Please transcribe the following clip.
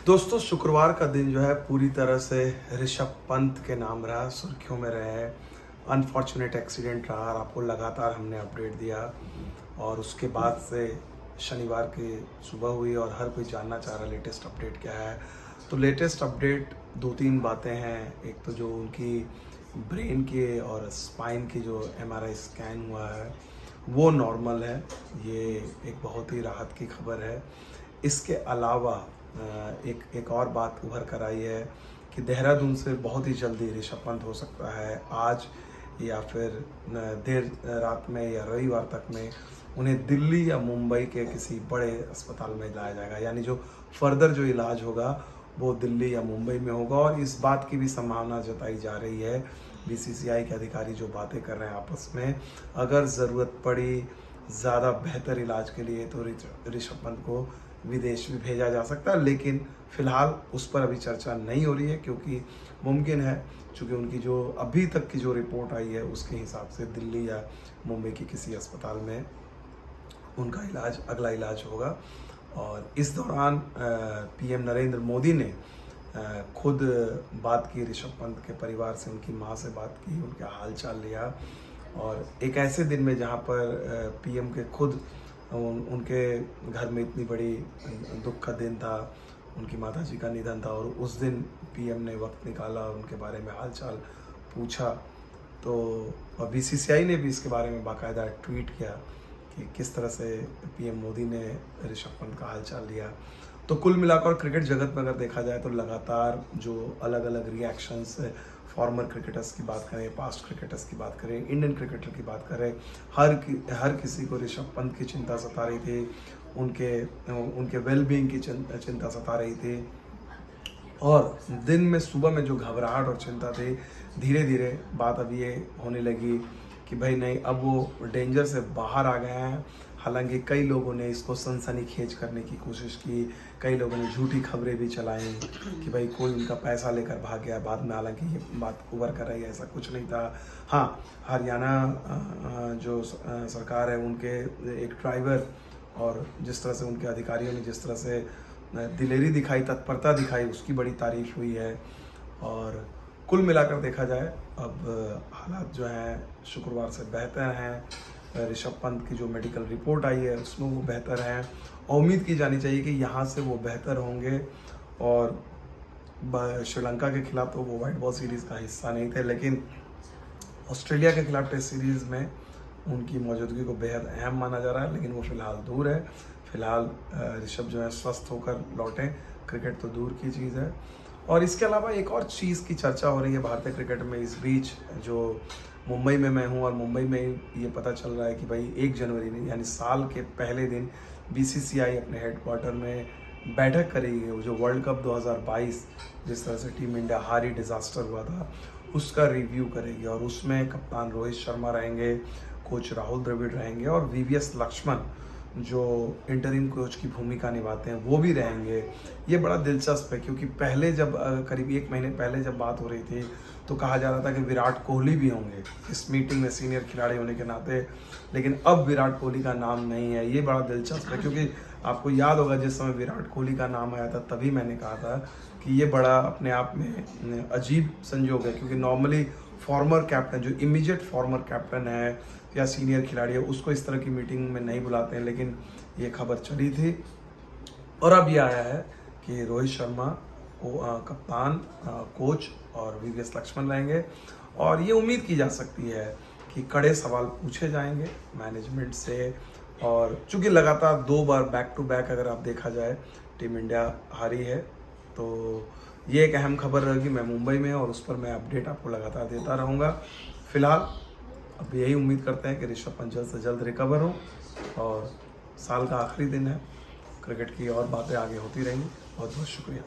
दोस्तों, शुक्रवार का दिन जो है पूरी तरह से ऋषभ पंत के नाम रहा, सुर्खियों में रहे हैं। अनफॉर्चुनेट एक्सीडेंट रहा और आपको लगातार हमने अपडेट दिया और उसके बाद से शनिवार की सुबह हुई और हर कोई जानना चाह रहा लेटेस्ट अपडेट क्या है। तो लेटेस्ट अपडेट दो तीन बातें हैं। एक तो जो उनकी ब्रेन के और स्पाइन की जो एमआरआई स्कैन हुआ है वो नॉर्मल है। ये एक बहुत ही राहत की खबर है। इसके अलावा एक और बात उभर कर आई है कि देहरादून से बहुत ही जल्दी ऋषभ पंत हो सकता है आज या फिर देर रात में या रविवार तक में उन्हें दिल्ली या मुंबई के किसी बड़े अस्पताल में लाया जाएगा। यानी जो फर्दर जो इलाज होगा वो दिल्ली या मुंबई में होगा। और इस बात की भी संभावना जताई जा रही है, बीसीसीआई के अधिकारी जो बातें कर रहे हैं आपस में, अगर ज़रूरत पड़ी ज़्यादा बेहतर इलाज के लिए तो ऋषभ पंत को विदेश भी भेजा जा सकता है। लेकिन फ़िलहाल उस पर अभी चर्चा नहीं हो रही है क्योंकि मुमकिन है, चूँकि उनकी जो अभी तक की जो रिपोर्ट आई है उसके हिसाब से दिल्ली या मुंबई के किसी अस्पताल में उनका इलाज, अगला इलाज होगा। और इस दौरान पीएम नरेंद्र मोदी ने खुद बात की ऋषभ पंत के परिवार से, उनकी माँ से बात की, उनका हालचाल लिया। और एक ऐसे दिन में जहाँ पर पीएम के खुद उनके घर में इतनी बड़ी दुख का दिन था, उनकी माताजी का निधन था और उस दिन पीएम ने वक्त निकाला और उनके बारे में हालचाल पूछा। तो बीसीसीआई ने भी इसके बारे में बाकायदा ट्वीट किया कि किस तरह से पीएम मोदी ने ऋषभ पंत का हालचाल लिया। तो कुल मिलाकर क्रिकेट जगत में अगर देखा जाए तो लगातार जो अलग अलग रिएक्शंस, फॉर्मर क्रिकेटर्स की बात करें, पास्ट क्रिकेटर्स की बात करें, इंडियन क्रिकेटर की बात करें, हर किसी को ऋषभ पंत की चिंता सता रही थी, उनके वेलबींग की चिंता सता रही थी। और दिन में सुबह में जो घबराहट और चिंता थी, धीरे धीरे बात अब ये होने लगी कि भाई नहीं, अब वो डेंजर से बाहर आ गए हैं। हालांकि कई लोगों ने इसको सनसनीखेज करने की कोशिश की, कई लोगों ने झूठी खबरें भी चलाई कि भाई कोई उनका पैसा लेकर भाग गया बाद में। हालांकि ये बात उभर कर रही है, ऐसा कुछ नहीं था। हाँ, हरियाणा जो सरकार है, उनके एक ड्राइवर और जिस तरह से उनके अधिकारियों ने जिस तरह से दिलेरी दिखाई, तत्परता दिखाई, उसकी बड़ी तारीफ हुई है। और कुल मिलाकर देखा जाए अब हालात जो हैं शुक्रवार से बेहतर हैं। ऋषभ पंत की जो मेडिकल रिपोर्ट आई है उसमें वो बेहतर हैं और उम्मीद की जानी चाहिए कि यहाँ से वो बेहतर होंगे। और श्रीलंका के खिलाफ तो वो वाइट बॉल सीरीज़ का हिस्सा नहीं थे, लेकिन ऑस्ट्रेलिया के खिलाफ टेस्ट सीरीज़ में उनकी मौजूदगी को बेहद अहम माना जा रहा है। लेकिन वो फ़िलहाल दूर है। फ़िलहाल ऋषभ जो है स्वस्थ होकर लौटें, क्रिकेट तो दूर की चीज़ है। और इसके अलावा एक और चीज़ की चर्चा हो रही है भारतीय क्रिकेट में इस बीच, जो मुंबई में मैं हूँ और मुंबई में ये पता चल रहा है कि भाई 1 जनवरी में यानी साल के पहले दिन बीसीसीआई अपने हेडक्वार्टर में बैठक करेगी। जो वर्ल्ड कप 2022 जिस तरह से टीम इंडिया हारी, डिज़ास्टर हुआ था, उसका रिव्यू करेगी। और उसमें कप्तान रोहित शर्मा रहेंगे, कोच राहुल द्रविड़ रहेंगे और वीवीएस लक्ष्मण जो इंटरिम कोच की भूमिका निभाते हैं वो भी रहेंगे। ये बड़ा दिलचस्प है क्योंकि पहले जब करीब 1 महीने पहले जब बात हो रही थी तो कहा जा रहा था कि विराट कोहली भी होंगे इस मीटिंग में, सीनियर खिलाड़ी होने के नाते। लेकिन अब विराट कोहली का नाम नहीं है। ये बड़ा दिलचस्प है क्योंकि आपको याद होगा जिस समय विराट कोहली का नाम आया था तभी मैंने कहा था कि ये बड़ा अपने आप में अजीब संयोग है, क्योंकि नॉर्मली फॉर्मर कैप्टन, जो इमीडिएट फॉर्मर कैप्टन है या सीनियर खिलाड़ी है, उसको इस तरह की मीटिंग में नहीं बुलाते हैं। लेकिन ये खबर चली थी और अब ये आया है कि रोहित शर्मा को कप्तान, कोच और वीवीएस लक्ष्मण रहेंगे। और ये उम्मीद की जा सकती है कि कड़े सवाल पूछे जाएंगे मैनेजमेंट से। और चूँकि लगातार 2 बार बैक टू बैक अगर आप देखा जाए टीम इंडिया हारी है, तो ये एक अहम खबर रहेगी। मैं मुंबई में और उस पर मैं अपडेट आपको लगातार देता रहूँगा। फिलहाल अब यही उम्मीद करते हैं कि ऋषभ पंत जल्द से जल्द रिकवर हो। और साल का आखिरी दिन है, क्रिकेट की और बातें आगे होती रहेंगी। बहुत बहुत शुक्रिया।